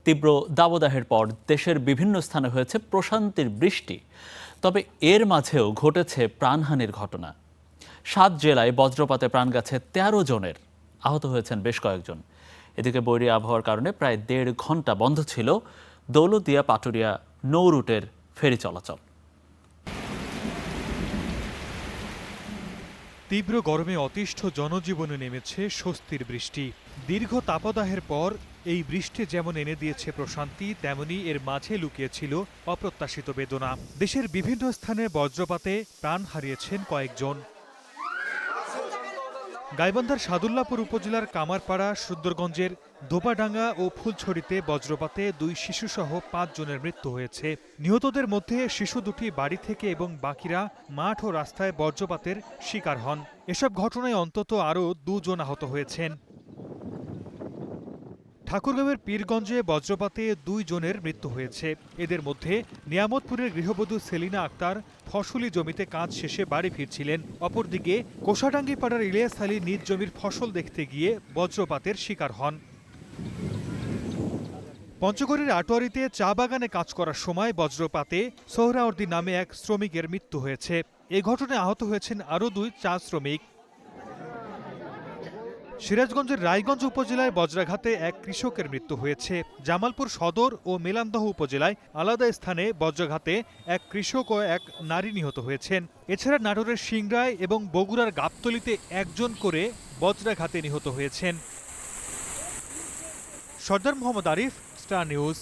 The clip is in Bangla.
তীব্র দাবদাহের পর দেশের বিভিন্ন স্থানে হয়েছে প্রশান্তির বৃষ্টি। তবে এর মাঝেও ঘটেছে প্রাণহানির ঘটনা। 7 জেলায় বজ্রপাতে প্রাণ গেছে 13 জনের, আহত হয়েছেন বেশ কয়েকজন। এদিকে বৈরী আবহাওয়ার কারণে প্রায় 1.5 ঘন্টা বন্ধ ছিল দৌলতদিয়া পাটুরিয়া নৌ রুটের ফেরি চলাচল। তীব্র গরমে অতিষ্ঠ জনজীবনে নেমেছে স্বস্তির বৃষ্টি। দীর্ঘ তাপদাহের পর এই বৃষ্টি যেমন এনে দিয়েছে প্রশান্তি, তেমনি এর মাঝে লুকিয়েছিল অপ্রত্যাশিত বেদনা। দেশের বিভিন্ন স্থানে বজ্রপাতে প্রাণ হারিয়েছেন কয়েকজন। গাইবান্ধার সাদুল্লাপুর উপজেলার কামারপাড়া, সুন্দরগঞ্জের ধোপাডাঙ্গা ও ফুলছড়িতে বজ্রপাতে 2 শিশুসহ 5 জনের মৃত্যু হয়েছে। নিহতদের মধ্যে শিশু দুটি বাড়ি থেকে এবং বাকিরা মাঠ ও রাস্তায় বজ্রপাতের শিকার হন। এসব ঘটনায় অন্তত আরও 2 জন আহত হয়েছেন। ঠাকুরগাঁওয়ের পীরগঞ্জে বজ্রপাতে 2 জনের মৃত্যু হয়েছে। এদের মধ্যে নিয়ামতপুরের গৃহবধূ সেলিনা আক্তার ফসলি জমিতে কাজ শেষে বাড়ি ফিরছিলেন। অপরদিকে কোষাডাঙ্গিপাড়ার ইলিয়াস আলী নিজ জমির ফসল দেখতে গিয়ে বজ্রপাতের শিকার হন। পঞ্চগড়ের আটোয়ারীতে চা বাগানে কাজ করার সময় বজ্রপাতে সোহরাওয়ার্দী নামে এক শ্রমিকের মৃত্যু হয়েছে। এ ঘটনায় আহত হয়েছেন আরও 2 চা শ্রমিক। সিরাজগঞ্জের রায়গঞ্জ উপজেলায় বজ্রাঘাতে এক কৃষকের মৃত্যু হয়েছে। জামালপুর সদর ও মেলান্দহ উপজেলায় আলাদা স্থানে বজ্রাঘাতে এক কৃষক ও এক নারী নিহত হয়েছেন। এছাড়া নাটোরের সিংড়ায় এবং বগুড়ার গাবতলীতে 1 জন করে বজ্রাঘাতে নিহত হয়েছেন। সর্দার মোহাম্মদ আরিফ, স্টার নিউজ।